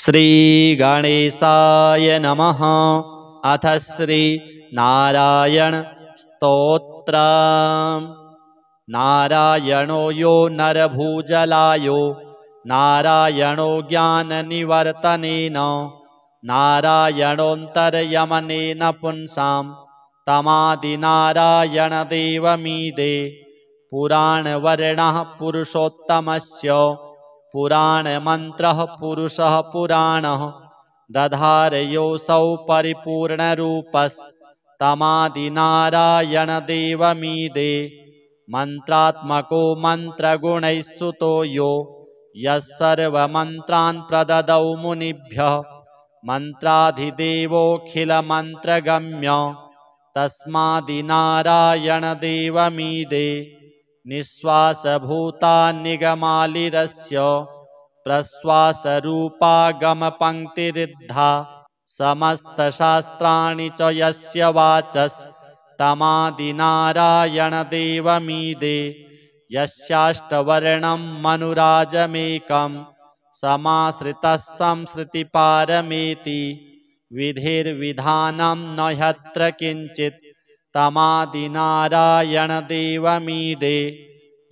श्रीगणेशाय नमः। अथ श्री नारायण स्तोत्रम्। नारायणो यो नरभूजलायो नारायणो ज्ञाननिवर्तनेन नारायणोऽन्तर्यमनेन पुंसां तमादिनारायणदेवमीडे पुराणवर्णः पुरुषोत्तमस्य पुराणमन्त्रः पुरुषः पुराणः दधारयोऽसौ परिपूर्णरूपस्तमादिनारायणदेवमीडे मन्त्रात्मको मन्त्रगुणैः स्तुतो यो यः सर्वमन्त्रान् प्रददौ मुनिभ्यः मन्त्राधिदेवोऽखिलमन्त्रगम्य तस्मादिनारायणदेवमीडे निःश्वासभूतान्निगमालिरस्य प्रश्वासरूपागमपङ्क्तिरिद्धा समस्तशास्त्राणि च यस्य वाचस्तमादिनारायणदेवमीडे यस्याष्टवर्णं मनुराजमेकं समाश्रितः संसृतिपारमेति विधिर्विधानं न ह्यत्र किञ्चित् तमादिनारायणदेवमीडे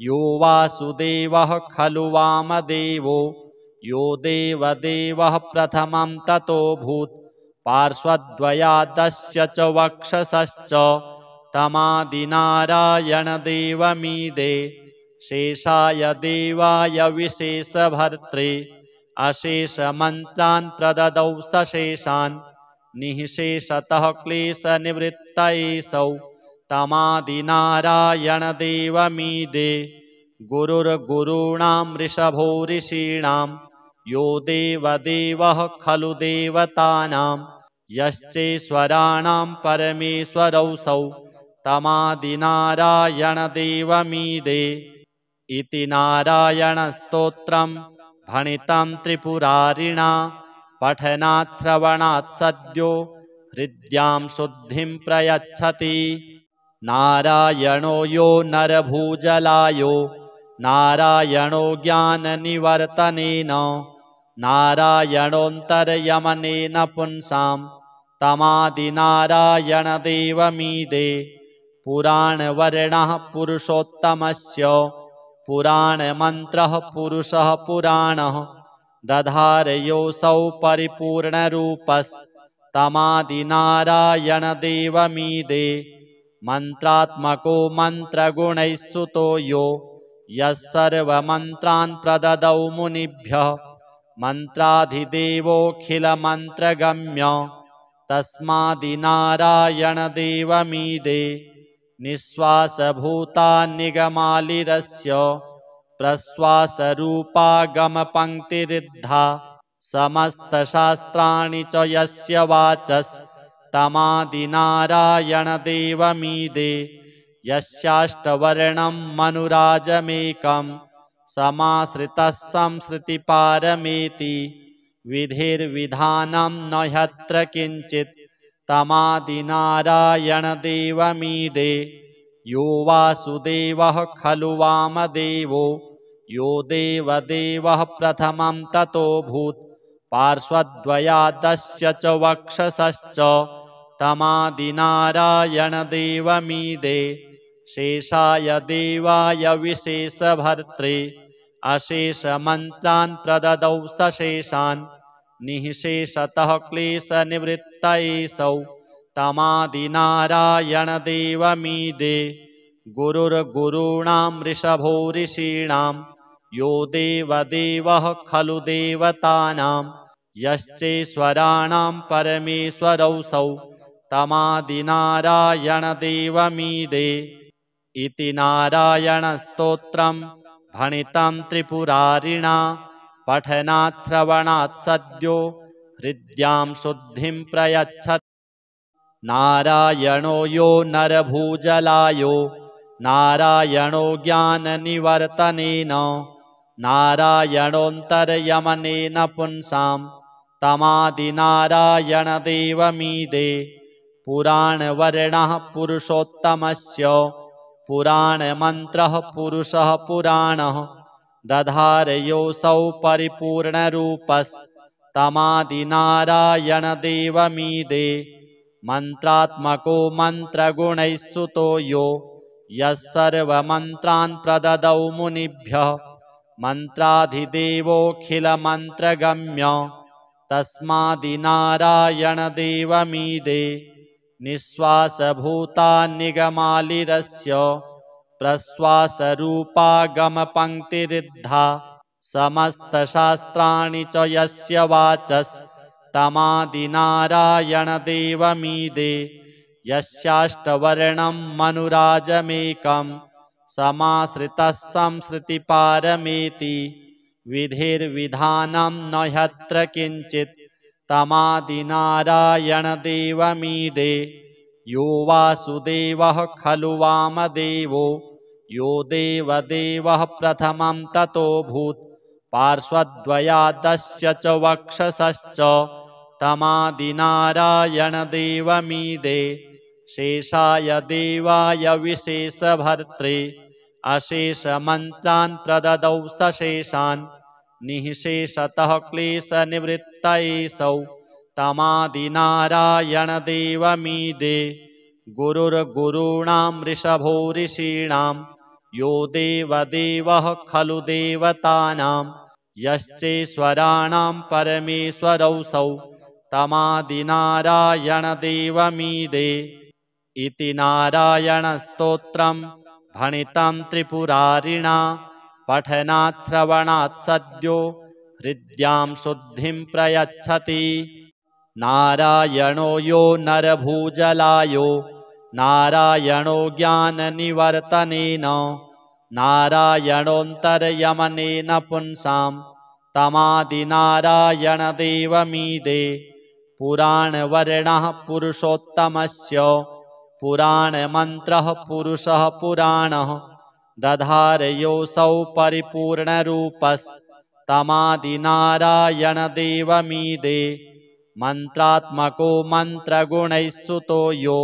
यो वासुदेवः खलु वामदेवो यो देवदेवः प्रथमं ततोऽभूत् पार्श्वद्वयादस्य च वक्षसश्च तमादिनारायणदेवमीडे शेषाय देवाय विशेषभर्त्रे अशेषमन्त्रान् प्रददौ सशेषान् निःशेषतः क्लेशनिवृत्तयेऽसौ तमादिनारायणदेवमीडे गुरुर्गुरूणां ऋषभो ऋषीणां यो देवदेवः खलु देवतानां यश्चेश्वराणां परमेश्वरौऽसौ तमादिनारायणदेवमीडे इति नारायणस्तोत्रं भणितं त्रिपुरारिणा पठनात् श्रवणात् सद्यो हृद्यां शुद्धिं प्रयच्छति। नारायणो यो नरभूजलायो नारायणो ज्ञाननिवर्तनेन नारायणोऽन्तर्यमनेन पुंसां तमादिनारायणदेवमीडे पुराणवर्णः पुरुषोत्तमस्य पुराणमन्त्रः पुरुषः पुराणः दधारयोऽसौ परिपूर्णरूपस्तमादिनारायणदेवमीडे मन्त्रात्मको मन्त्रगुणैः स्तुतो यो यः सर्वमन्त्रान् प्रददौ मुनिभ्यः मन्त्राधिदेवोऽखिलमन्त्रगम्य तस्मादिनारायणदेवमीडे निःश्वासभूतान्निगमालिरस्य प्रश्वासरूपागमपङ्क्तिरिद्धा समस्तशास्त्राणि च यस्य वाचस्तमादिनारायणदेवमीडे यस्याष्टवर्णं मनुराजमेकं समाश्रितः संसृतिपारमेति विधिर्विधानं न ह्यत्र किञ्चित् तमादिनारायणदेवमीडे यो वासुदेवः खलु वामदेवो यो देवदेवः प्रथमं ततोऽभूत् पार्श्वद्वयादस्य च वक्षसश्च तमादिनारायणदेवमीडे शेषाय देवाय विशेषभर्त्रे अशेषमन्त्रान् प्रददौ सशेषान् निःशेषतः क्लेशनिवृत्तयेऽसौ तमादिनारायणदेवमीडे गुरुर्गुरूणां ऋषभो ऋषीणां यो देवदेवः खलु देवतानां यश्चेश्वराणां परमेश्वरौऽसौ तमादिनारायणदेवमीडे इति नारायणस्तोत्रं भणितं त्रिपुरारिणा पठनात् श्रवणात् सद्यो हृद्यां शुद्धिं प्रयच्छति। नारायणो यो नरभूजलायो नारायणो ज्ञाननिवर्तनेन नारायणोऽन्तर्यमनेन पुंसां तमादिनारायणदेवमीडे पुराणवर्णः पुरुषोत्तमस्य पुराणमन्त्रः पुरुषः पुराणः दधारयोऽसौ परिपूर्णरूपस्तमादिनारायणदेवमीडे तमादिनारायणदेवमीडे मन्त्रात्मको मन्त्रगुणैः सुतो यो यः सर्वमन्त्रान् प्रददौ मुनिभ्यः मन्त्राधिदेवोऽखिलमन्त्रगम्य तस्मादिनारायणदेवमीडे निःश्वासभूतान्निगमालिरस्य प्रश्वासरूपागमपङ्क्तिरिद्धा समस्तशास्त्राणि च यस्य वाचस्तमादिनारायणदेवमीडे यस्याष्टवर्णं मनुराजमेकं समाश्रितः संसृतिपारमेति विधिर्विधानं न ह्यत्र किञ्चित् तमादिनारायणदेवमीडे यो वासुदेवः खलु वामदेवो यो देवदेवः प्रथमं ततोऽभूत् पार्श्वद्वयादस्य च वक्षसश्च तमादिनारायणदेवमीडे शेषाय देवाय विशेषभर्त्रे अशेषमन्त्रान् प्रददौ सशेषान् निःशेषतः क्लेशनिवृत्तयेऽसौ तमादिनारायणदेवमीडे गुरुर्गुरूणां वृषभो ऋषीणां यो देवदेवः खलु देवतानां यश्चेश्वराणां परमेश्वरौऽसौ तमादिनारायणदेवमीडे इति नारायणस्तोत्रं भणितं त्रिपुरारिणा पठनात् श्रवणात् सद्यो हृद्यां शुद्धिं प्रयच्छति। नारायणो यो नरभूजलायो नारायणो ज्ञाननिवर्तनेन नारायणोऽन्तर्यमनेन पुंसां तमादिनारायणदेवमीडे पुराणवर्णः पुरुषोत्तमस्य पुराणमन्त्रः पुरुषः पुराणः दधारयोऽसौ परिपूर्णरूपस्तमादिनारायणदेवमीडे मन्त्रात्मको मन्त्रगुणैः सुतो यो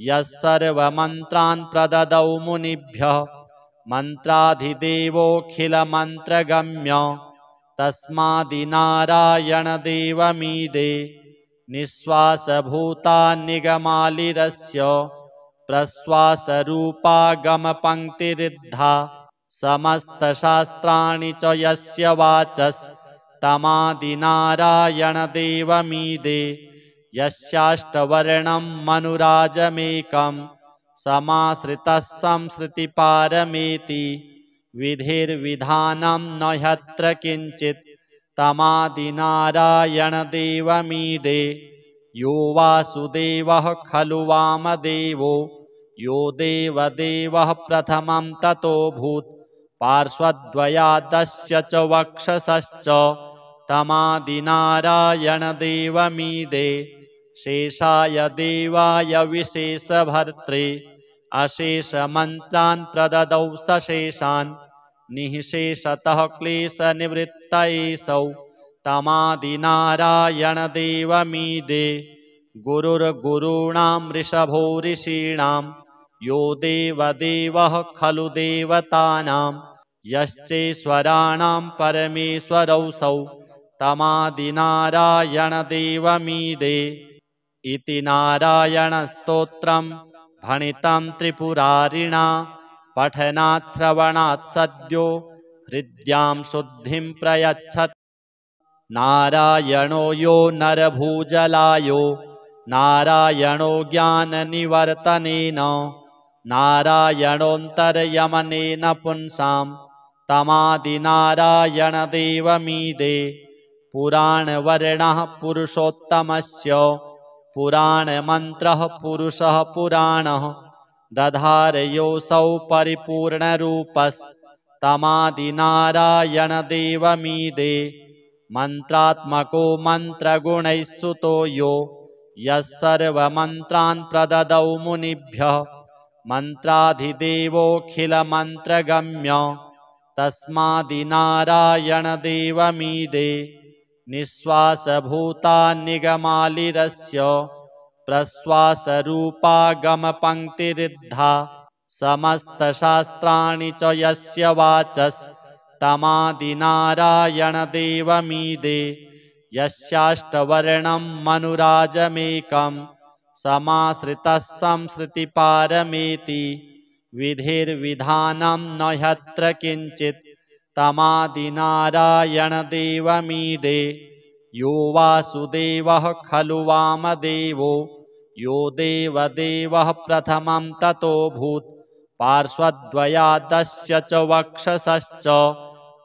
यः सर्वमन्त्रान् प्रददौ मुनिभ्यः मन्त्राधिदेवोऽखिलमन्त्रगम्य तस्मादिनारायणदेवमीडे निःश्वासभूतान्निगमालिरस्य प्रश्वासरूपागमपङ्क्तिरिद्धा समस्तशास्त्राणि च यस्य वाचस्तमादिनारायणदेवमीडे यस्याष्टवर्णं मनुराजमेकं समाश्रितः संसृतिपारमेति विधिर्विधानं न ह्यत्र किञ्चित् तमादिनारायणदेवमीडे यो वासुदेवः खलु वामदेवो यो देवदेवः प्रथमं ततोऽभूत् पार्श्वद्वयादस्य च वक्षसश्च तमादिनारायणदेवमीडे शेषाय देवाय विशेषभर्त्रे अशेषमन्त्रान् प्रददौ सशेषान् निःशेषतः क्लेशनिवृत्तयेऽसौ तमादिनारायणदेवमीडे गुरुर्गुरूणां वृषभो ऋषीणां यो देवदेवः खलु देवतानां यश्चेश्वराणां परमेश्वरौऽसौ तमादिनारायणदेवमीडे इति नारायणस्तोत्रं भणितं त्रिपुरारिणा पठनात् श्रवणात् सद्यो हृद्यां शुद्धिं प्रयच्छति। नारायणो यो नरभूजलायो नारायणो ज्ञाननिवर्तनेन नारायणोऽन्तर्यमनेन पुंसां तमादिनारायणदेवमीडे पुराणवर्णः पुरुषोत्तमस्य पुराणमन्त्रः पुरुषः पुराणः दधारयोऽसौ परिपूर्णरूपस्तमादिनारायणदेवमीडे मन्त्रात्मको मन्त्रगुणैः सुतो यो यः सर्वमन्त्रान् प्रददौ मुनिभ्यः मन्त्राधिदेवोऽखिलमन्त्रगम्य तस्मादिनारायणदेवमीडे निःश्वासभूतान्निगमालिरस्य प्रश्वासरूपागमपङ्क्तिरिद्धा समस्तशास्त्राणि च यस्य वाचस्तमादिनारायणदेवमीडे यस्याष्टवर्णं मनुराजमेकं समाश्रितः संसृतिपारमेति विधिर्विधानं न ह्यत्र किञ्चित् तमादिनारायणदेवमीडे यो वासुदेवः खलु वामदेवो यो देवदेवः प्रथमं ततोऽभूत् पार्श्वद्वयादस्य च वक्षसश्च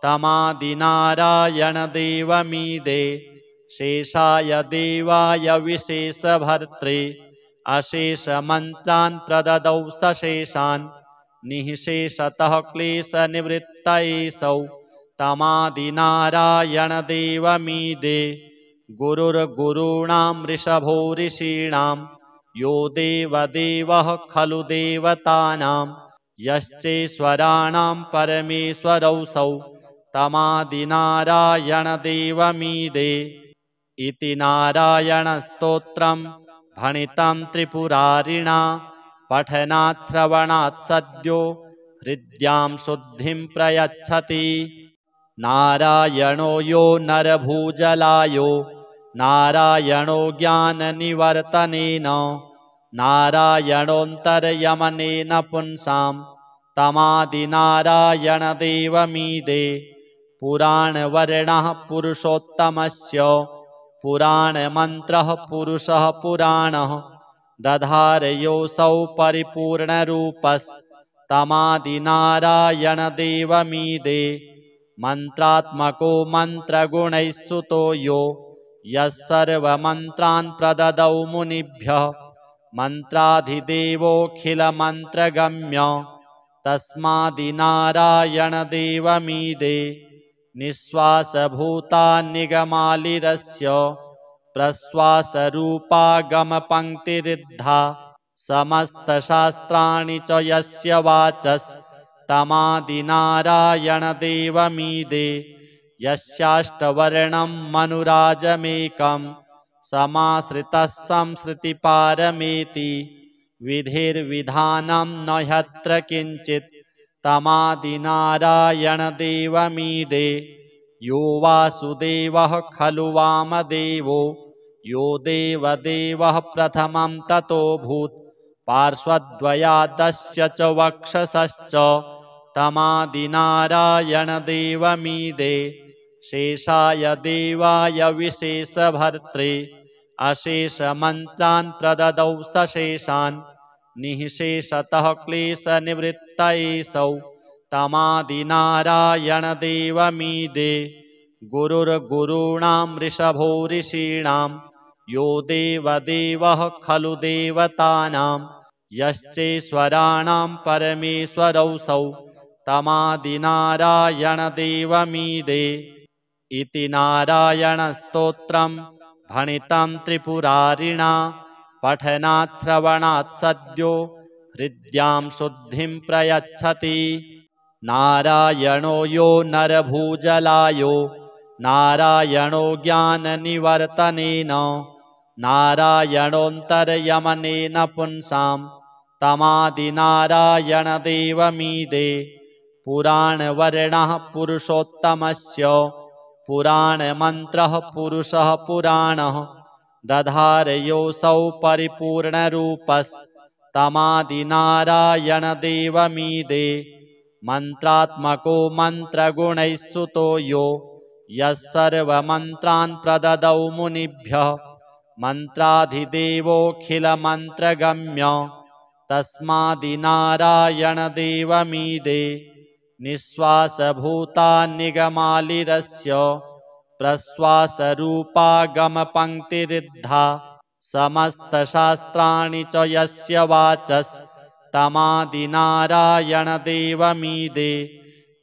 तमादिनारायणदेवमीडे शेषाय देवाय विशेषभर्त्रे अशेषमन्त्रान् प्रददौ सशेषान् निःशेषतः क्लेशनिवृत्तयेषौ तमादिनारायणदेवमीडे गुरुर्गुरूणां ऋषभो ऋषीणां यो देवदेवः खलु देवतानां यश्चेश्वराणां परमेश्वरौऽसौ तमादिनारायणदेवमीडे इति नारायणस्तोत्रं भणितं त्रिपुरारिणा पठनात् श्रवणात् सद्यो हृद्यां शुद्धिं प्रयच्छति। नारायणो यो नरभूजलायो नारायणो ज्ञाननिवर्तनेन नारायणोऽन्तर्यमनेन पुंसां तमादिनारायणदेवमीडे पुराणवर्णः पुरुषोत्तमस्य पुराणमन्त्रः पुरुषः पुराणः दधारयोऽसौ परिपूर्णरूपस्तमादिनारायणदेवमीडे मन्त्रात्मको मन्त्रगुणैः सुतो यो यः सर्वमन्त्रान् प्रददौ मुनिभ्यः मन्त्राधिदेवोऽखिलमन्त्रगम्य तस्मादिनारायणदेवमीडे निःश्वासभूतान्निगमालिरस्य प्रश्वासरूपागमपङ्क्तिरिद्धा समस्तशास्त्राणि च यस्य वाचस्तमादिनारायणदेवमीडे यस्याष्टवर्णं मनुराजमेकं समाश्रितः संसृतिपारमेति विधिर्विधानं न ह्यत्र किञ्चित् तमादिनारायणदेवमीडे यो वासुदेवः खलु वामदेवो यो देवदेवः प्रथमं ततोऽभूत् पार्श्वद्वयादस्य च वक्षसश्च तमादिनारायणदेवमीडे शेषाय देवाय विशेषभर्त्रे अशेषमन्त्रान् प्रददौ सशेषान् निःशेषतः क्लेशनिवृत्तयेषौ तमादिनारायणदेवमीडे गुरुर्गुरूणां ऋषभो ऋषीणां यो देवदेवः खलु देवतानां यश्चेश्वराणां परमेश्वरौऽसौ तमादिनारायणदेवमीडे इति नारायणस्तोत्रं भणितं त्रिपुरारिणा पठनात् श्रवणात् सद्यो हृद्यां शुद्धिं प्रयच्छति। नारायणो यो नरभूजलायो नारायणो ज्ञाननिवर्तनेन नारायणोऽन्तर्यमनेन पुंसां तमादिनारायणदेवमीडे पुराणवर्णः पुरुषोत्तमस्य पुराणमन्त्रः पुरुषः पुराणः दधारयोऽसौ परिपूर्णरूपस्तमादिनारायणदेवमीडे मन्त्रात्मको मन्त्रगुणैः सुतो यो यः सर्वमन्त्रान् प्रददौ मुनिभ्यः मन्त्राधिदेवोऽखिलमन्त्रगम्य तस्मादिनारायणदेवमीडे निःश्वासभूतान्निगमालिरस्य प्रश्वासरूपागमपङ्क्तिरिद्धा समस्तशास्त्राणि च यस्य वाचस्तमादिनारायणदेवमीडे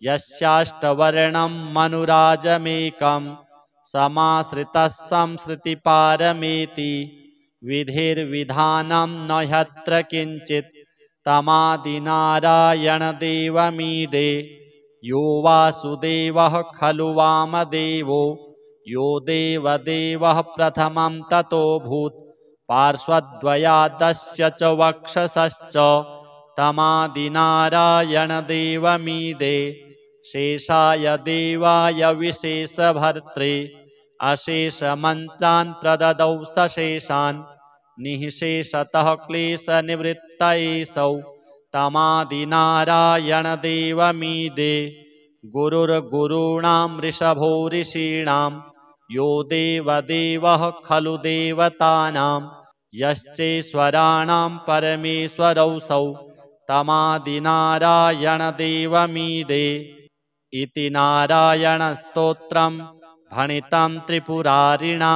यस्याष्टवर्णं मनुराजमेकं समाश्रितः संसृतिपारमेति विधिर्विधानं न ह्यत्र किञ्चित् तमादिनारायणदेवमीडे यो वासुदेवः खलु वामदेवो यो देवदेवः प्रथमं ततोऽभूत् पार्श्वद्वयादस्य च वक्षसश्च तमादिनारायणदेवमीडे शेषाय देवाय विशेषभर्त्रे अशेषमन्त्रान् प्रददौ सशेषान् निःशेषतः क्लेशनिवृत्तयेऽसौ तमादिनारायणदेवमीडे गुरुर्गुरूणां वृषभो ऋषीणां यो देवदेवः खलु देवतानां यश्चेश्वराणां परमेश्वरौऽसौ तमादिनारायणदेवमीडे इति नारायणस्तोत्रम् भणितं त्रिपुरारिणा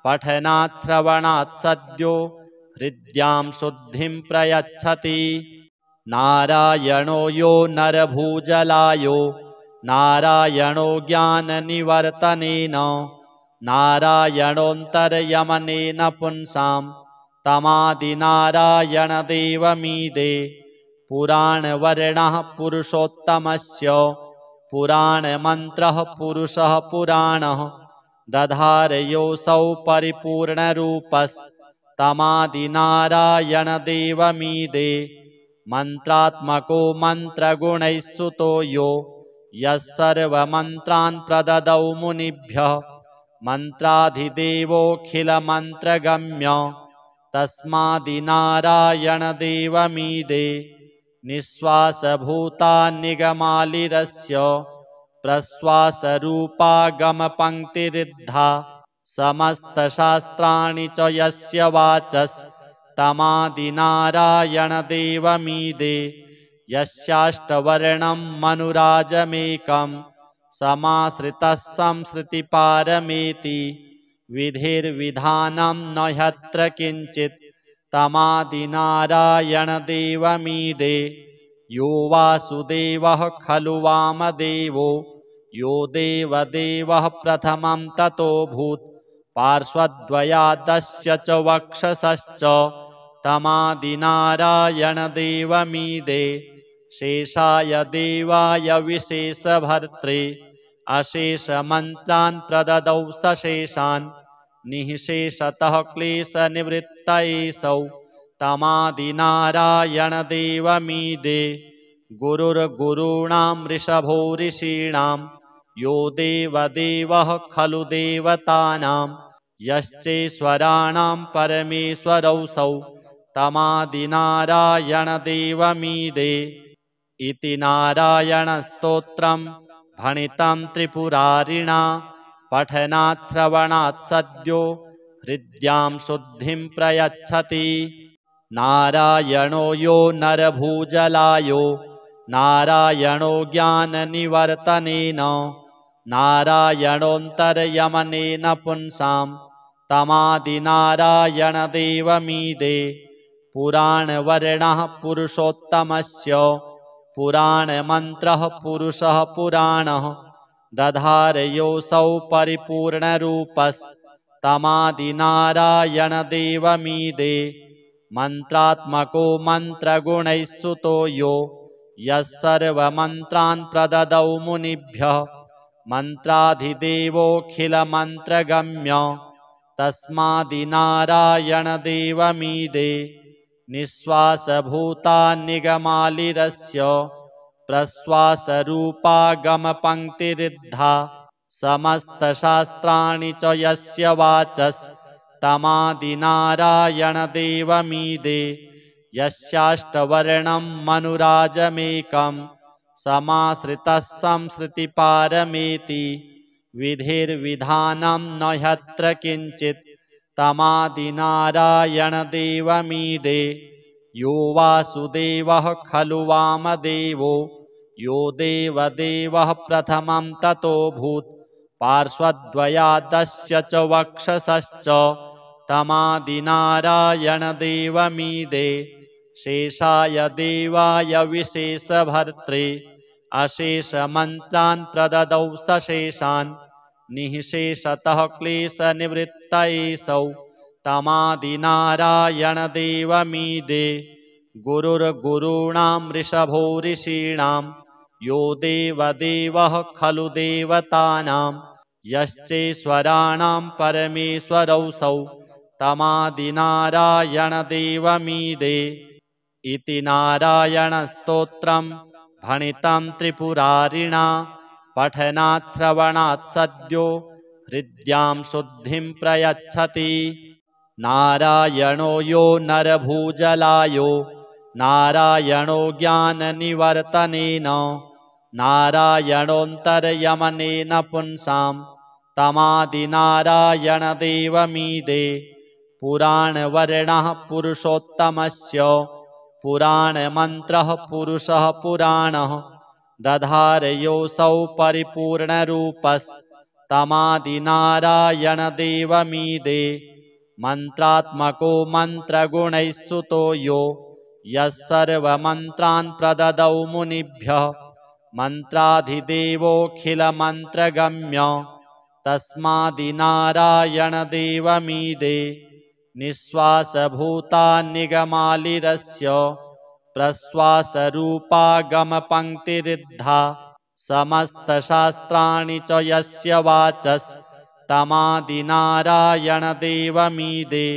पठनात् श्रवणात् सद्यो हृद्यां शुद्धिं प्रयच्छति। नारायणो यो नरभूजलायो नारायणो ज्ञाननिवर्तनेन नारायणोऽन्तर्यमनेन पुंसां तमादिनारायणदेवमीडे पुराणवर्णः पुरुषोत्तमस्य पुराणमन्त्रः पुरुषः पुराणः दधारयोऽसौ परिपूर्णरूपस्तमादिनारायणदेवमीडे मन्त्रात्मको मन्त्रगुणैः सुतो यो यः सर्वमन्त्रान् प्रददौ मुनिभ्यः मन्त्राधिदेवोऽखिलमन्त्रगम्य तस्मादिनारायणदेवमीडे निःश्वासभूतान्निगमालिरस्य प्रश्वासरूपागमपङ्क्तिरिद्धा समस्तशास्त्राणि च यस्य वाचस्तमादिनारायणदेवमीडे यस्याष्टवर्णं मनुराजमेकं समाश्रितः संसृतिपारमेति विधिर्विधानं न ह्यत्र किञ्चित् तमादिनारायणदेवमीडे यो वासुदेवः खलु वामदेवो यो देवदेवः प्रथमं ततोऽभूत् पार्श्वद्वयादस्य च वक्षसश्च तमादिनारायणदेवमीडे शेषाय देवाय विशेषभर्त्रे अशेषमन्त्रान् प्रददौ सशेषान् निःशेषतः क्लेशनिवृत्तयेऽसौ तमादिनारायणदेवमीडे गुरुर्गुरूणां वृषभो ऋषीणां यो देवदेवः खलु देवतानां यश्चेश्वराणां परमेश्वरौऽसौ तमादिनारायणदेवमीडे इति नारायणस्तोत्रम् भणितं त्रिपुरारिणा पठनात् श्रवणात् सद्यो हृद्यां शुद्धिं प्रयच्छति। नारायणो यो नरभूजलायो नारायणो ज्ञाननिवर्तनेन नारायणोऽन्तर्यमनेन पुंसां तमादिनारायणदेवमीडे पुराणवर्णः पुरुषोत्तमस्य पुराणमन्त्रः पुरुषः पुराणः दधारयोऽसौ परिपूर्णरूपस्तमादिनारायणदेवमीडे मन्त्रात्मको मन्त्रगुणैः सुतो यो यः सर्वमन्त्रान् प्रददौ मुनिभ्यः मन्त्राधिदेवोऽखिलमन्त्रगम्य तस्मादिनारायणदेवमीडे निःश्वासभूतान्निगमालिरस्य प्रश्वासरूपागमपङ्क्तिरिद्धा समस्तशास्त्राणि च यस्य वाचस्तमादिनारायणदेवमीडे यस्याष्टवर्णं मनुराजमेकं समाश्रितः संसृतिपारमेति विधिर्विधानं न ह्यत्र किञ्चित् तमादिनारायणदेवमीडे यो वासुदेवः खलु वामदेवो यो देवदेवः प्रथमं ततोऽभूत् पार्श्वद्वयादस्य च वक्षसश्च तमादिनारायणदेवमीडे शेषाय देवाय विशेषभर्त्रे अशेषमन्त्रान् प्रददौ सशेषान् निःशेषतः क्लेशनिवृत्तयेऽसौ तमादिनारायणदेवमीडे गुरुर्गुरूणां वृषभो ऋषीणां यो देवदेवः खलु देवतानां यश्चेश्वराणां परमेश्वरौऽसौ तमादिनारायणदेवमीडे इति नारायणस्तोत्रम् भणितं त्रिपुरारिणा पठनात् श्रवणात् सद्यो हृद्यां शुद्धिं प्रयच्छति। नारायणो यो नरभूजलायो नारायणो ज्ञाननिवर्तनेन नारायणोऽन्तर्यमनेन पुंसां तमादिनारायणदेवमीडे। पुराणवर्णः पुरुषोत्तमस्य पुराणमन्त्रः पुरुषः पुराणः दधारयोऽसौ परिपूर्णरूपस्तमादिनारायणदेवमीडे। मन्त्रात्मको मन्त्रगुणैः सुतो यो यः सर्वमन्त्रान् प्रददौ मुनिभ्यः मन्त्राधिदेवोऽखिलमन्त्रगम्य तस्मादिनारायणदेवमीडे। निःश्वासभूतान्निगमालिरस्य प्रश्वासरूपागमपङ्क्तिरिद्धा समस्तशास्त्राणि च यस्य वाचस्तमादिनारायणदेवमीडे।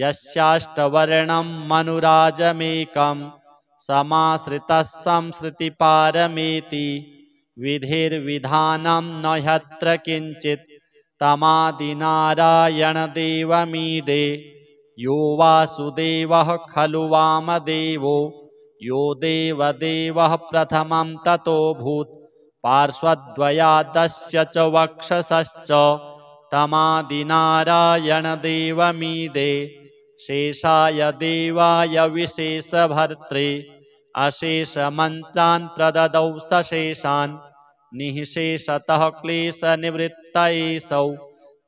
यस्याष्टवर्णं मनुराजमेकं समाश्रितः संसृतिपारमेति विधिर्विधानं न ह्यत्र किञ्चित् तमादिनारायणदेवमीडे। यो वासुदेवः खलु वामदेवो यो देवदेवः प्रथमं ततोऽभूत् पार्श्वद्वयादस्य च वक्षसश्च तमादिनारायणदेवमीडे। शेषाय देवाय विशेषभर्त्रे अशेषमन्त्रान् प्रददौ सशेषान् निःशेषतः क्लेशनिवृत्तयेषौ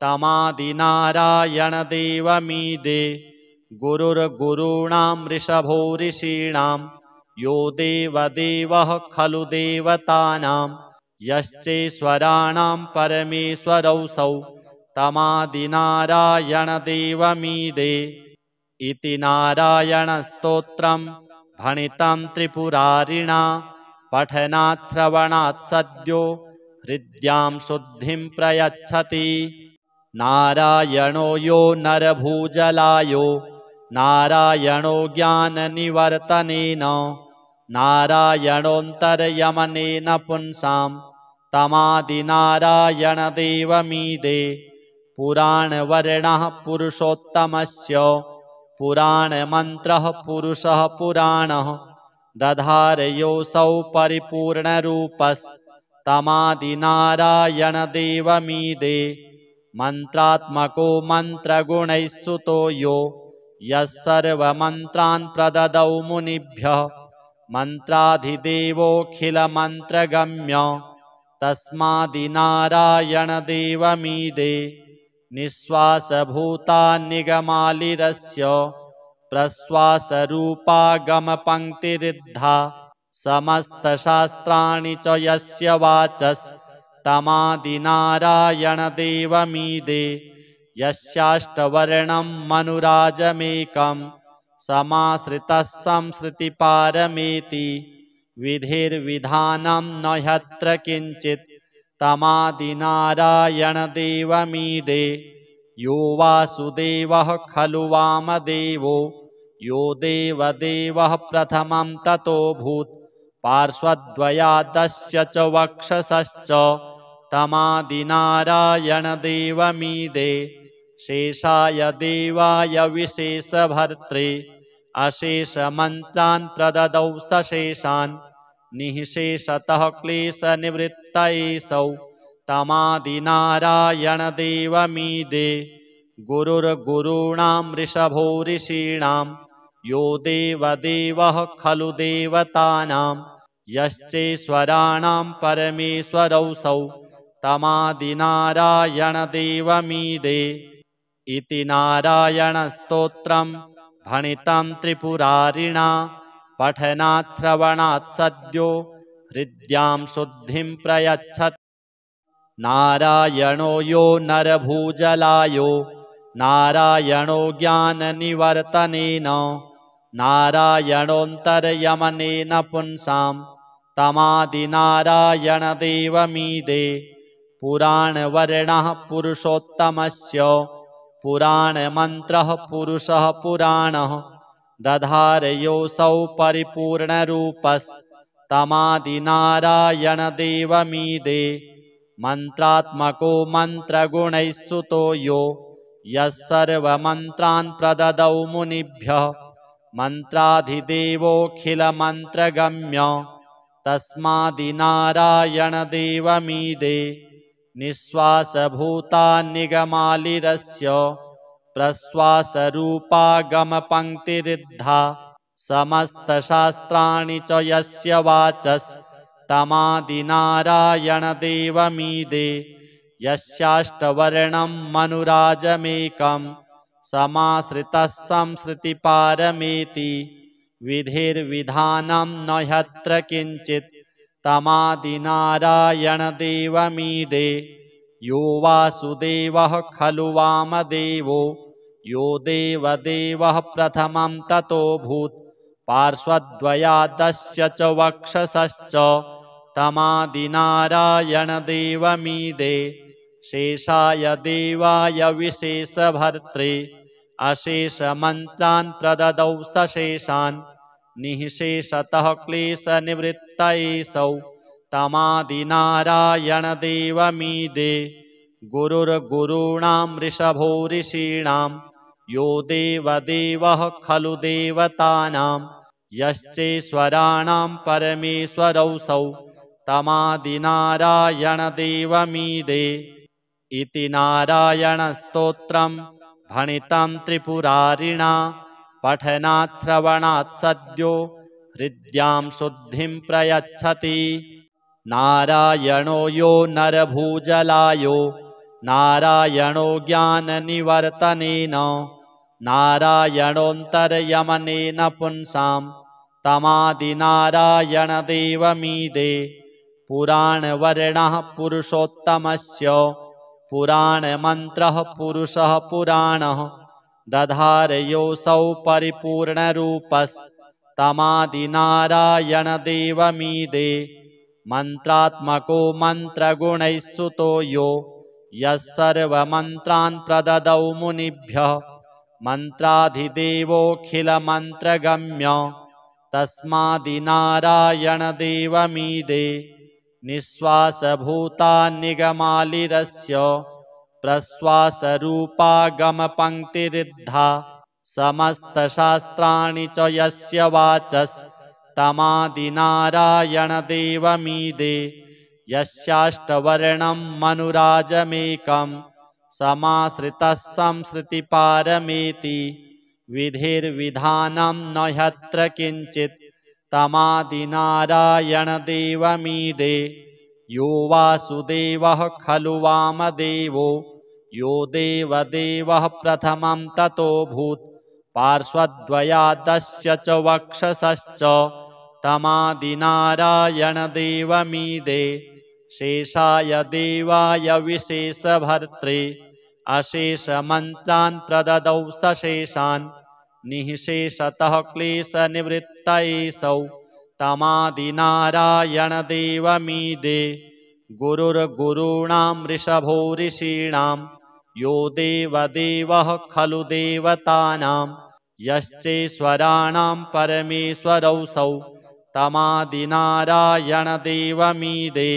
तमादिनारायणदेवमीडे। गुरुर्गुरूणां वृषभो ऋषीणां यो देवदेवः खलु देवतानां यश्चेश्वराणां परमेश्वरौऽसौ तमादिनारायणदेवमीडे। इति नारायणस्तोत्रं भणितं त्रिपुरारिणा पठनात् श्रवणात् सद्यो हृद्यां शुद्धिं प्रयच्छति। नारायणो यो नरभूजलायो नारायणो ज्ञाननिवर्तनेन नारायणोऽन्तर्यमनेन पुंसां तमादिनारायणदेवमीडे। पुराणवर्णः पुरुषोत्तमस्य पुराणमन्त्रः पुरुषः पुराणः दधारयोऽसौ परिपूर्णरूपस्तमादिनारायणदेवमीडे। मन्त्रात्मको मन्त्रगुणैः सुतो यो यः सर्वमन्त्रान् प्रददौ मुनिभ्यः मन्त्राधिदेवोऽखिलमन्त्रगम्य तस्मादिनारायणदेवमीडे। निःश्वासभूतान्निगमालिरस्य प्रश्वासरूपागमपङ्क्तिरिद्धा समस्तशास्त्राणि च यस्य वाचस्तमादिनारायणदेवमीडे। यस्याष्टवर्णं मनुराजमेकं समाश्रितः संसृतिपारमेति विधिर्विधानं न ह्यत्र किञ्चित् तमादिनारायणदेवमीडे। यो वासुदेवः खलु वामदेवो यो देवदेवः प्रथमं ततोऽभूत् पार्श्वद्वयादस्य च वक्षसश्च तमादिनारायणदेवमीडे। शेषाय देवाय विशेषभर्त्रे अशेषमन्त्रान् प्रददौ सशेषान् निःशेषतः क्लेशनिवृत्तयेषौ तमादिनारायणदेवमीडे। गुरुर्गुरूणां वृषभो ऋषीणां यो देवदेवः खलु देवतानां यश्चेश्वराणां परमेश्वरौऽसौ तमादिनारायणदेवमीडे। इति नारायणस्तोत्रं भणितं त्रिपुरारिणा पठनात् श्रवणात् सद्यो हृद्यां शुद्धिं प्रयच्छति। नारायणो यो नरभूजलायो नारायणो ज्ञाननिवर्तनेन नारायणोऽन्तर्यमनेन पुंसां तमादिनारायणदेवमीडे। पुराणवर्णः पुरुषोत्तमस्य पुराणमन्त्रः पुरुषः पुराणः दधारयोऽसौ परिपूर्णरूपस्तमादिनारायणदेवमीडे। मन्त्रात्मको मन्त्रगुणैः सुतो यो यः सर्वमन्त्रान् प्रददौ मुनिभ्यः मन्त्राधिदेवोऽखिलमन्त्रगम्य तस्मादिनारायणदेवमीडे निःश्वासभूतान्निगमालिरस्य प्रश्वासरूपागमपङ्क्तिरिद्धा समस्तशास्त्राणि च यस्य वाचस्तमादिनारायणदेवमीडे यस्याष्टवर्णं मनुराजमेकं समाश्रितः संसृतिपारमेति विधिर्विधानं न ह्यत्र किञ्चित् तमादिनारायणदेवमीडे यो वासुदेवः खलु वामदेवो यो देवदेवः प्रथमं ततोऽभूत् पार्श्वद्वयादस्य च वक्षसश्च तमादिनारायणदेवमीडे शेषाय देवाय विशेषभर्त्रे अशेषमन्त्रान् प्रददौ सशेषान् निःशेषतः क्लेशनिवृत्तयेषौ तमादिनारायणदेवमीडे गुरुर्गुरूणां ऋषभो ऋषीणां यो देवदेवः खलु देवतानां यश्चेश्वराणां परमेश्वरौऽसौ तमादिनारायणदेवमीडे इति नारायणस्तोत्रं भणितं त्रिपुरारिणा पठनात् श्रवणात् सद्यो हृद्यां शुद्धिं प्रयच्छति। नारायणो यो नरभूजलायो नारायणो ज्ञाननिवर्तनेन नारायणोऽन्तर्यमनेन पुंसां तमादिनारायणदेवमीडे पुराणवर्णः पुरुषोत्तमस्य पुराणमन्त्रः पुरुषः पुराणः दधारयोऽसौ परिपूर्णरूपस्तमादिनारायणदेवमीडे मन्त्रात्मको मन्त्रगुणैः सुतो यो यः सर्वमन्त्रान् प्रददौ मुनिभ्यः मन्त्राधिदेवोऽखिलमन्त्रगम्य तस्मादिनारायणदेवमीडे निःश्वासभूतान्निगमालिरस्य प्रश्वासरूपागमपङ्क्तिरिद्धा समस्तशास्त्राणि च यस्य वाचस्तमादिनारायणदेवमीडे यस्याष्टवर्णं मनुराजमेकं समाश्रितः संसृतिपारमेति विधिर्विधानं न ह्यत्र किञ्चित् तमादिनारायणदेवमीडे यो वासुदेवः खलु वामदेवो यो देवदेवः प्रथमं ततोऽभूत् पार्श्वद्वयादस्य च वक्षसश्च तमादिनारायणदेवमीडे शेषाय देवाय विशेषभर्त्रे अशेषमन्त्रान् प्रददौ सशेषान् निःशेषतः क्लेशनिवृत्तयेषौ तमादिनारायणदेवमीडे गुरुर्गुरूणां ऋषभो ऋषीणां यो देवदेवः खलु देवतानां यश्चेश्वराणां परमेश्वरौऽसौ तमादिनारायणदेवमीडे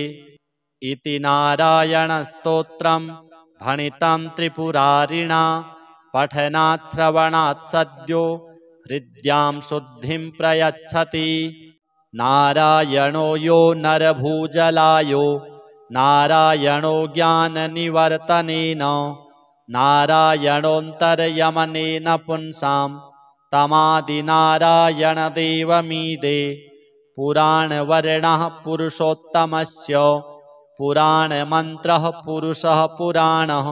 इति नारायणस्तोत्रं भणितं त्रिपुरारिणा पठनात् श्रवणात् सद्यो हृद्यां शुद्धिं प्रयच्छति। नारायणो यो नरभूजलायो नारायणो ज्ञाननिवर्तनेन नारायणोऽन्तर्यमनेन पुंसां तमादिनारायणदेवमीडे पुराणवर्णः पुरुषोत्तमस्य पुराणमन्त्रः पुरुषः पुराणः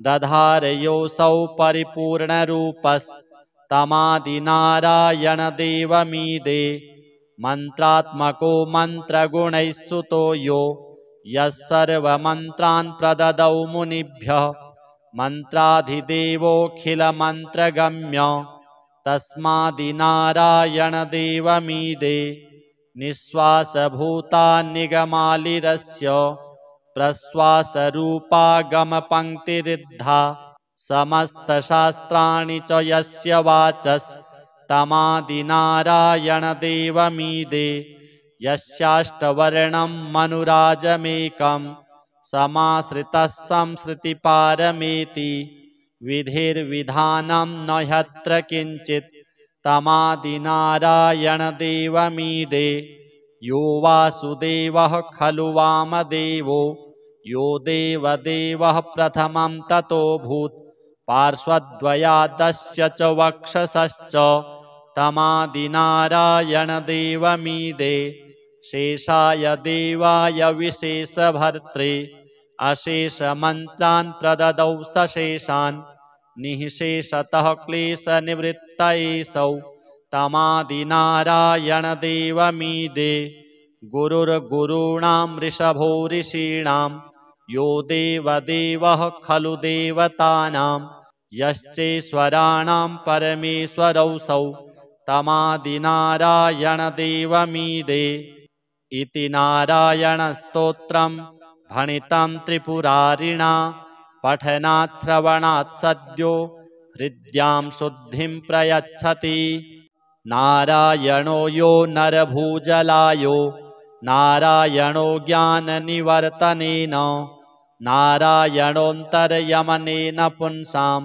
दधारयोऽसौ परिपूर्णरूपस्तमादिनारायणदेवमीडे मन्त्रात्मको मन्त्रगुणैः सुतो यो यः सर्वमन्त्रान् प्रददौ मुनिभ्यः मन्त्राधिदेवोऽखिलमन्त्रगम्य तस्मादिनारायणदेवमीडे निःश्वासभूतान्निगमालिरस्य प्रश्वासरूपागमपङ्क्तिरिद्धा समस्तशास्त्राणि च यस्य वाचस्तमादिनारायणदेवमीडे यस्याष्टवर्णं मनुराजमेकं समाश्रितः संसृतिपारमेति विधिर्विधानं न ह्यत्र किञ्चित् तमादिनारायणदेवमीडे यो वासुदेवः खलु वामदेवो यो देवदेवः प्रथमं ततोऽभूत् पार्श्वद्वयादस्य च वक्षसश्च तमादिनारायणदेवमीडे शेषाय देवाय विशेषभर्त्रे अशेषमन्त्रान् प्रददौ सशेषान् निःशेषतः क्लेशनिवृत्तयेषौ तमादिनारायणदेवमीडे गुरुर्गुरूणां ऋषभो ऋषीणां यो देवदेवः खलु देवतानां यश्चेश्वराणां परमेश्वरौऽसौ तमादिनारायणदेवमीडे इति नारायणस्तोत्रं भणितं त्रिपुरारिणा पठनात् श्रवणात् सद्यो हृद्यां शुद्धिं प्रयच्छति। नारायणो यो नरभूजलायो नारायणो ज्ञाननिवर्तनेन नारायणोऽन्तर्यमनेन पुंसां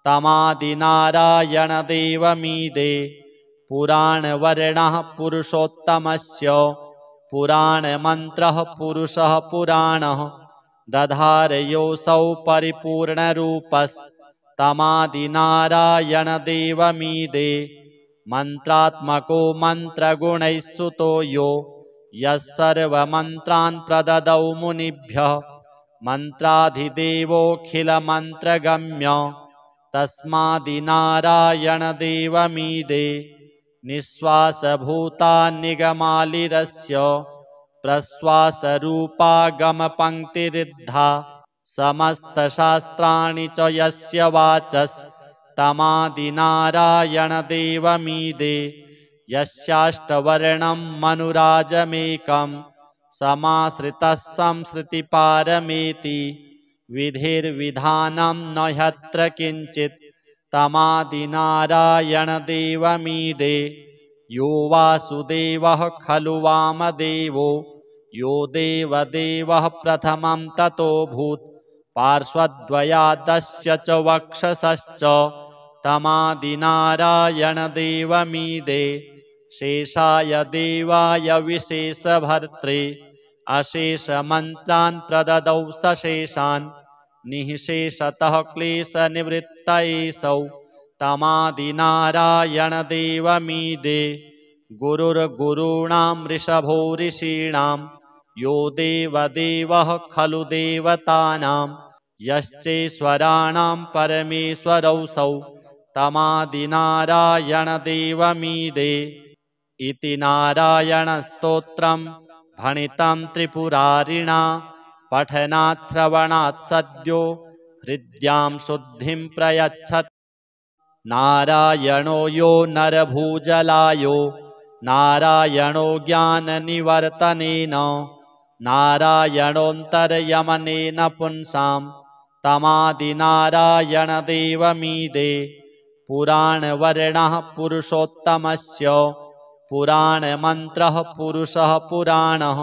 तमादिनारायणदेवमीडे पुराणवर्णः पुरुषोत्तमस्य पुराणमन्त्रः पुरुषः पुराणः दधारयोऽसौ परिपूर्णरूपस्तमादिनारायणदेवमीडे मन्त्रात्मको मन्त्रगुणैः सुतो यो यः सर्वमन्त्रान् प्रददौ मुनिभ्यः मन्त्राधिदेवोऽखिलमन्त्रगम्य तस्मादिनारायणदेवमीडे निःश्वासभूतान्निगमालिरस्य प्रश्वासरूपागमपङ्क्तिरिद्धा समस्तशास्त्राणि च यस्य वाचस्तमादिनारायणदेवमीडे यस्याष्टवर्णं मनुराजमेकं समाश्रितः संसृतिपारमेति विधिर्विधानं न ह्यत्र किञ्चित् तमादिनारायणदेवमीडे यो वासुदेवः खलु वामदेवो यो देवदेवः प्रथमं ततोऽभूत् पार्श्वद्वयादस्य च वक्षसश्च तमादिनारायणदेवमीडे शेषाय देवाय विशेषभर्त्रे अशेषमन्त्रान् प्रददौ सशेषान् निःशेषतः क्लेशनिवृत्तयेषौ तमादिनारायणदेवमीडे गुरुर्गुरूणां ऋषभो ऋषीणां यो देवदेवः खलु देवतानां यश्चेश्वराणां परमेश्वरौऽसौ तमादिनारायणदेवमीडे इति नारायणस्तोत्रं भणितं त्रिपुरारिणा पठनात् श्रवणात् सद्यो हृद्यां शुद्धिं प्रयच्छति। नारायणो यो नरभूजलायो नारायणो ज्ञाननिवर्तनेन नारायणोऽन्तर्यमनेन पुंसां तमादिनारायणदेवमीडे पुराणवर्णः पुरुषोत्तमस्य पुराणमन्त्रः पुरुषः पुराणः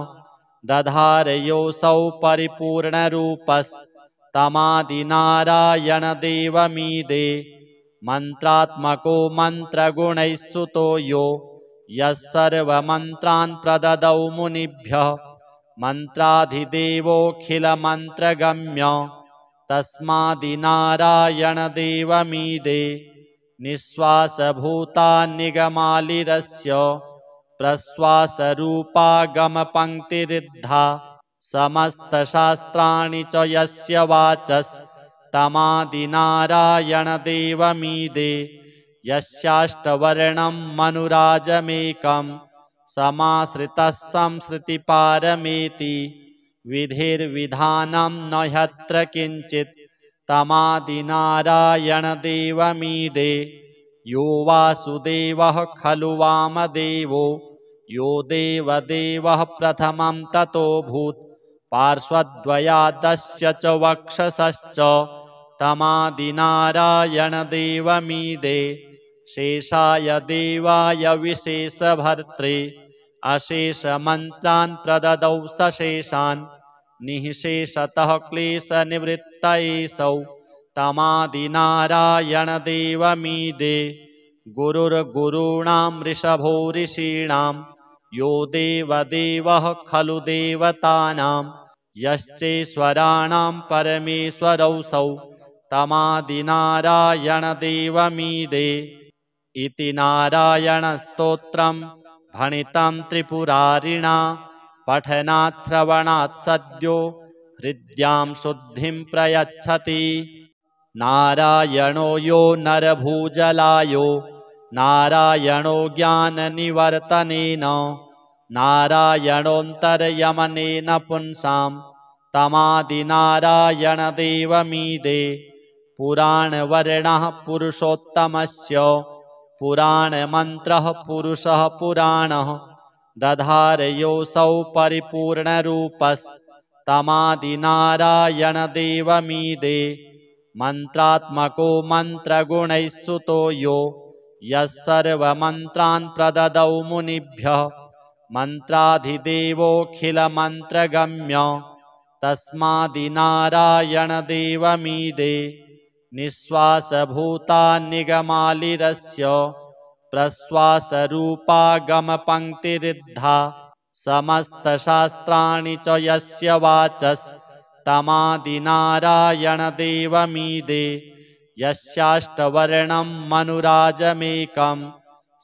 दधारयोऽसौ परिपूर्णरूपस्तमादिनारायणदेवमीडे मन्त्रात्मको मन्त्रगुणैः सुतो यो यः सर्वमन्त्रान् प्रददौ मुनिभ्यः मन्त्राधिदेवोऽखिलमन्त्रगम्य तस्मादिनारायणदेवमीडे निःश्वासभूतान्निगमालिरस्य प्रश्वासरूपागमपङ्क्तिरिद्धा समस्तशास्त्राणि च यस्य वाचस्तमादिनारायणदेवमीडे यस्याष्टवर्णं मनुराजमेकं समाश्रितः संसृतिपारमेति विधिर्विधानं न ह्यत्र किञ्चित् तमादिनारायणदेवमीडे यो वासुदेवः खलु वामदेवो यो देवदेवः प्रथमं ततोऽभूत् पार्श्वद्वयादस्य च वक्षसश्च तमादिनारायणदेवमीडे शेषाय देवाय विशेषभर्त्रे अशेषमन्त्रान् प्रददौ सशेषान् निःशेषतः क्लेशनिवृत्तयेषौ तमादिनारायणदेवमीडे गुरुर्गुरूणां वृषभो ऋषीणां यो देवदेवः खलु देवतानां यश्चेश्वराणां परमेश्वरौऽसौ तमादिनारायणदेवमीडे इति नारायणस्तोत्रं भणितं त्रिपुरारिणा पठनात् श्रवणात् सद्यो हृद्यां शुद्धिं प्रयच्छति। नारायणो यो नरभूजलायो नारायणो ज्ञाननिवर्तनेन नारायणोऽन्तर्यमनेन पुंसां तमादिनारायणदेवमीडे पुराणवर्णः पुरुषोत्तमस्य पुराणमन्त्रः पुरुषः पुराणः दधारयोऽसौ परिपूर्णरूपस्तमादिनारायणदेवमीडे मन्त्रात्मको मन्त्रगुणैः सुतो यो यः सर्वमन्त्रान् प्रददौ मुनिभ्यः मन्त्राधिदेवोऽखिलमन्त्रगम्य तस्मादिनारायणदेवमीडे निःश्वासभूतान्निगमालिरस्य प्रश्वासरूपागमपङ्क्तिरिद्धा समस्तशास्त्राणि च यस्य वाचस्तमादिनारायणदेवमीडे यस्याष्टवर्णं मनुराजमेकं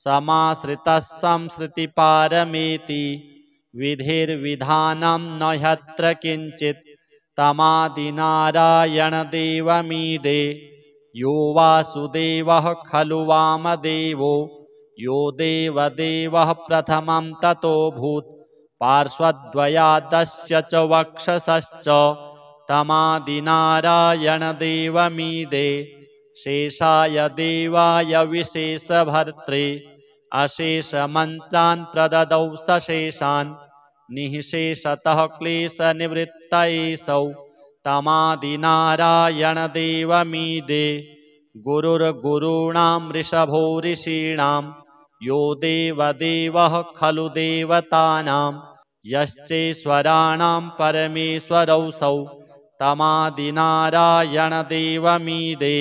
समाश्रितः संसृतिपारमेति विधिर्विधानं न ह्यत्र किञ्चित् तमादिनारायणदेवमीडे यो वासुदेवः खलु वामदेवो यो देवदेवः प्रथमं ततोऽभूत् पार्श्वद्वयादस्य च वक्षसश्च तमादिनारायणदेवमीडे शेषाय देवाय विशेषभर्त्रे अशेषमन्त्रान् प्रददौ सशेषान् निःशेषतः क्लेशनिवृत्तयेषौ तमादिनारायणदेवमीडे गुरुर्गुरूणां वृषभो ऋषीणां यो देवदेवः खलु देवतानां यश्चेश्वराणां परमेश्वरौऽसौ तमादिनारायणदेवमीडे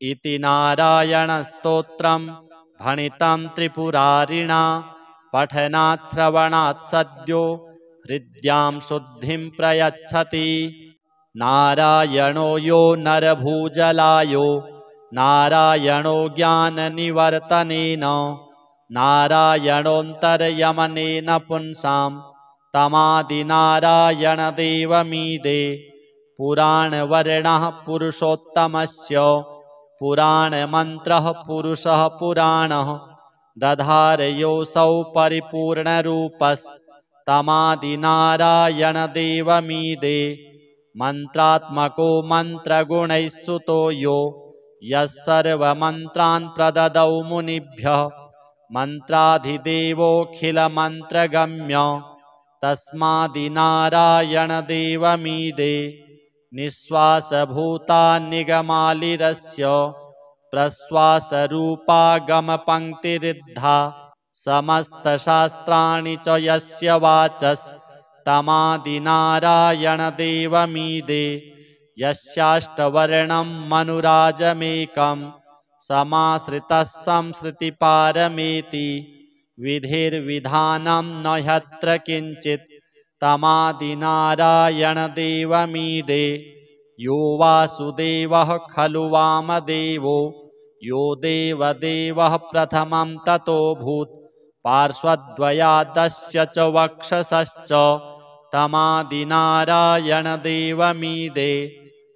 इति नारायणस्तोत्रं भणितं त्रिपुरारिणा पठनात् श्रवणात् सद्यो हृद्यां शुद्धिं प्रयच्छति। नारायणो यो नरभूजलायो नारायणो ज्ञाननिवर्तनेन नारायणोऽन्तर्यमनेन पुंसां तमादिनारायणदेवमीडे पुराणवर्णः पुरुषोत्तमस्य पुराणमन्त्रः पुरुषः पुराणः दधारयोऽसौ परिपूर्णरूपस्तमादिनारायणदेवमीडे मन्त्रात्मको मन्त्रगुणैः सुतो यो यः सर्वमन्त्रान् प्रददौ मुनिभ्यः मन्त्राधिदेवोऽखिलमन्त्रगम्य तस्मादिनारायणदेवमीडे निःश्वासभूतान्निगमालिरस्य प्रश्वासरूपागमपङ्क्तिरिद्धा समस्तशास्त्राणि च यस्य वाचस्तमादिनारायणदेवमीडे यस्याष्टवर्णं मनुराजमेकं समाश्रितः संसृतिपारमेति विधिर्विधानं न ह्यत्र किञ्चित् तमादिनारायणदेवमीडे यो वासुदेवः खलु वामदेवो यो देवदेवः प्रथमं ततोऽभूत् पार्श्वद्वयादस्य च वक्षसश्च तमादिनारायणदेवमीडे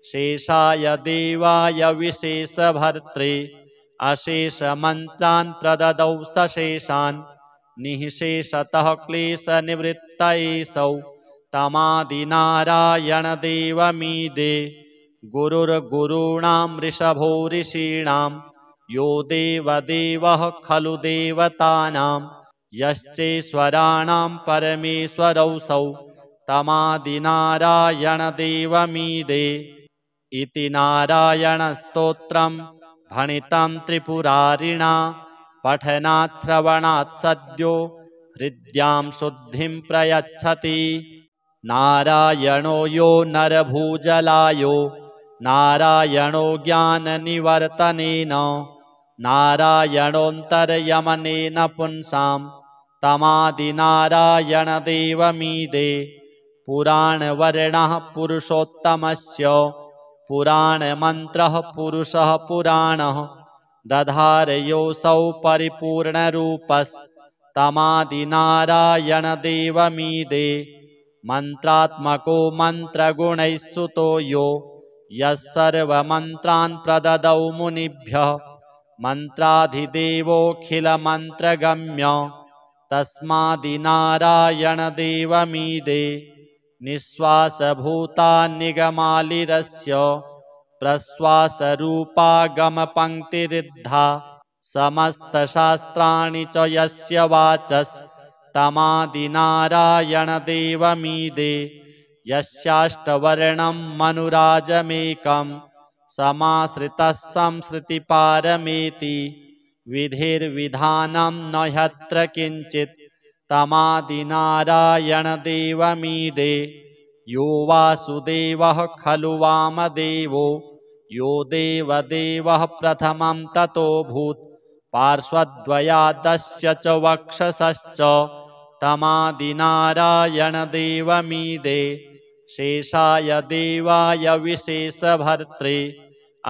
शेषाय देवाय विशेषभर्त्रे अशेषमन्त्रान् प्रददौ सशेषान् निःशेषतः क्लेशनिवृत्तयेषौ तमादिनारायणदेवमीडे गुरुर्गुरूणां वृषभो ऋषीणां यो देवदेवः खलु देवतानां यश्चेश्वराणां परमेश्वरौऽसौ तमादिनारायणदेवमीडे इति नारायणस्तोत्रं भणितं त्रिपुरारिणा पठनात् श्रवणात् सद्यो हृद्यां शुद्धिं प्रयच्छति। नारायणो यो नरभूजलायो नारायणो ज्ञाननिवर्तनेन नारायणोऽन्तर्यमनेन पुंसां तमादिनारायणदेवमीडे पुराणवर्णः पुरुषोत्तमस्य पुराणमन्त्रः पुरुषः पुराणः दधारयोऽसौ परिपूर्णरूपस्तमादिनारायणदेवमीडे मन्त्रात्मको मन्त्रगुणैः सुतो यो यः सर्वमन्त्रान् प्रददौ मुनिभ्यः मन्त्राधिदेवोऽखिलमन्त्रगम्य तस्मादिनारायणदेवमीडे निःश्वासभूतान्निगमालिरस्य प्रश्वासरूपागमपङ्क्तिरिद्धा समस्तशास्त्राणि च यस्य वाचस्तमादिनारायणदेवमीडे यस्याष्टवर्णं मनुराजमेकं समाश्रितः संसृतिपारमेति विधिर्विधानं न ह्यत्र किञ्चित् तमादिनारायणदेवमीडे यो वासुदेवः खलु वामदेवो यो देवदेवः प्रथमं ततोऽभूत् पार्श्वद्वयादस्य च वक्षसश्च तमादिनारायणदेवमीडे शेषाय देवाय विशेषभर्त्रे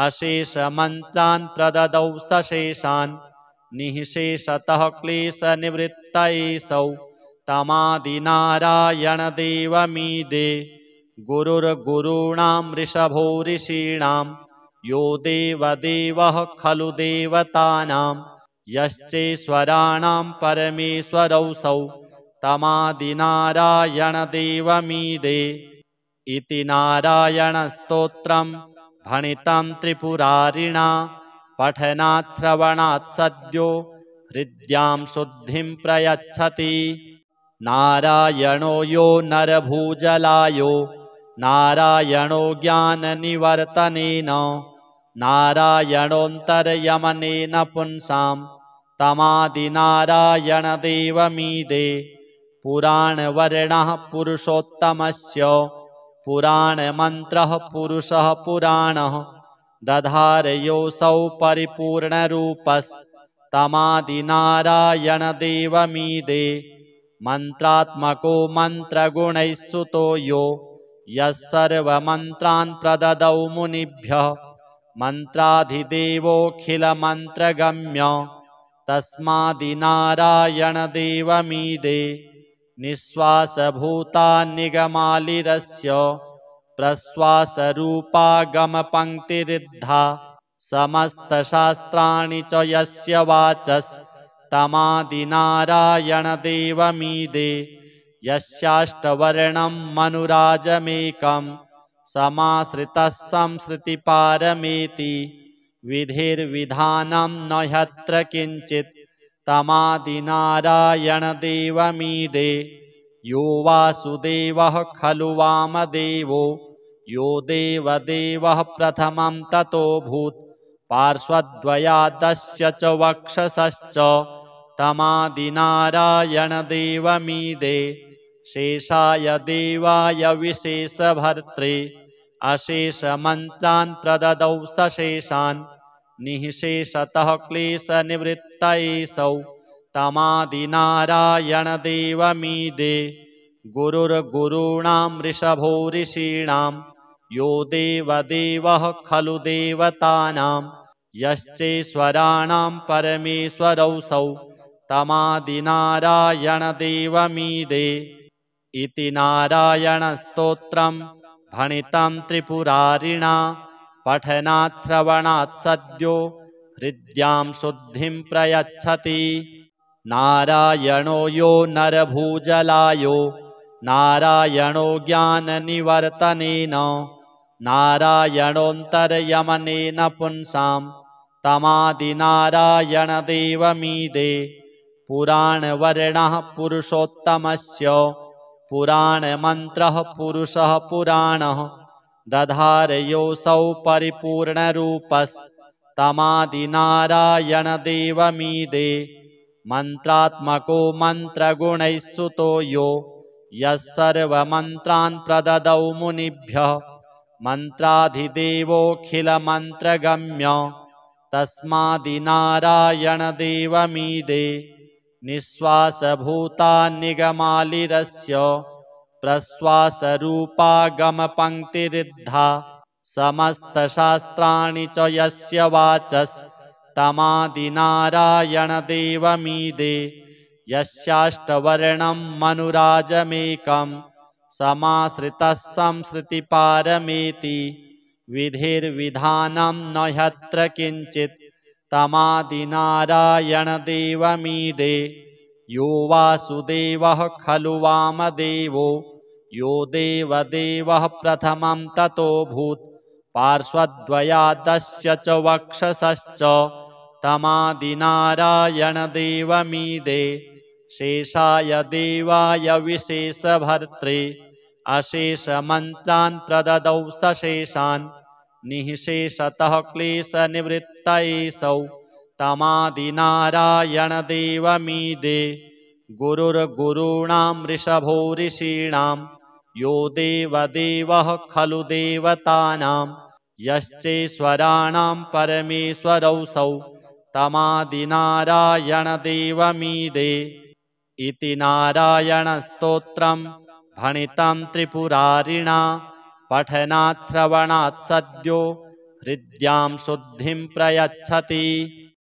अशेषमन्त्रान् प्रददौ सशेषान् निःशेषतः क्लेशनिवृत्तयेऽसौ तमादिनारायणदेवमीडे गुरुर्गुरूणां ऋषभो ऋषीणां यो देवदेवः खलु देवतानां यश्चेश्वराणां परमेश्वरौऽसौ तमादिनारायणदेवमीडे इति नारायणस्तोत्रं भणितं त्रिपुरारिणा पठनात् श्रवणात् सद्यो हृद्यां शुद्धिं प्रयच्छति। नारायणो यो नरभूजलायो नारायणो ज्ञाननिवर्तनेन नारायणोऽन्तर्यमनेन पुंसां तमादिनारायणदेवमीडे पुराणवर्णः पुरुषोत्तमस्य पुराणमन्त्रः पुरुषः पुराणः दधारयोऽसौ परिपूर्णरूपस्तमादिनारायणदेवमीडे मन्त्रात्मको मन्त्रगुणैः सुतो यो यः सर्वमन्त्रान् प्रददौ मुनिभ्यः मन्त्राधिदेवोऽखिलमन्त्रगम्य तस्मादिनारायणदेवमीडे निःश्वासभूतान्निगमालिरस्य प्रश्वासरूपागमपङ्क्तिरिद्धा समस्तशास्त्राणि च यस्य वाचस्तमादिनारायणदेवमीडे यस्याष्टवर्णं मनुराजमेकं समाश्रितः संसृतिपारमेति विधिर्विधानं न ह्यत्र किञ्चित् तमादिनारायणदेवमीडे यो वासुदेवः खलु वामदेवो यो देवदेवः प्रथमं ततोऽभूत् पार्श्वद्वयादस्य च वक्षसश्च तमादिनारायणदेवमीडे शेषाय देवाय विशेषभर्त्रे अशेषमन्त्रान् प्रददौ सशेषान् निःशेषतः क्लेशनिवृत्तयेऽसौ तमादिनारायणदेवमीडे गुरुर्गुरूणां ऋषभो ऋषीणां यो देवदेवः खलु देवतानां यश्चेश्वराणां परमेश्वरौऽसौ तमादिनारायणदेवमीडे इति नारायणस्तोत्रं भणितं त्रिपुरारिणा पठनात् श्रवणात् सद्यो हृद्यां शुद्धिं प्रयच्छति। नारायणो यो नरभूजलायो नारायणो ज्ञाननिवर्तनेन नारायणोऽन्तर्यमनेन पुंसां तमादिनारायणदेवमीडे पुराणवर्णः पुरुषोत्तमस्य पुराणमन्त्रः पुरुषः पुराणः दधारयोऽसौ परिपूर्णरूपस्तमादिनारायणदेवमीडे मन्त्रात्मको मन्त्रगुणैः सुतो यो यः सर्वमन्त्रान् प्रददौ मुनिभ्यः मन्त्राधिदेवोऽखिलमन्त्रगम्य तस्मादिनारायणदेवमीडे निःश्वासभूता निगमालिरस्य प्रश्वासरूपागमपङ्क्तिरिद्धा समस्तशास्त्राणि च यस्य वाचस्तमादिनारायणदेवमीडे यस्याष्टवर्णं मनुराजमेकं समाश्रितः संसृतिपारमेति विधिर्विधानं न ह्यत्र किञ्चित् तमादिनारायणदेवमीडे यो वासुदेवः खलु वामदेवो यो देवदेवः प्रथमं ततोऽभूत् पार्श्वद्वयादस्य च वक्षसश्च तमादिनारायणदेवमीडे शेषाय देवाय विशेषभर्त्रे अशेषमन्त्रान् प्रददौ सशेषान् निःशेषतः क्लेशनिवृत्तयेषौ तमादिनारायणदेवमीडे गुरुर्गुरूणां ऋषभो ऋषीणां यो देवदेवः खलु देवतानां यश्चेश्वराणां परमेश्वरौऽसौ तमादिनारायणदेवमीडे इति नारायणस्तोत्रं भणितं त्रिपुरारिणा पठनात् श्रवणात् सद्यो हृद्यां शुद्धिं प्रयच्छति।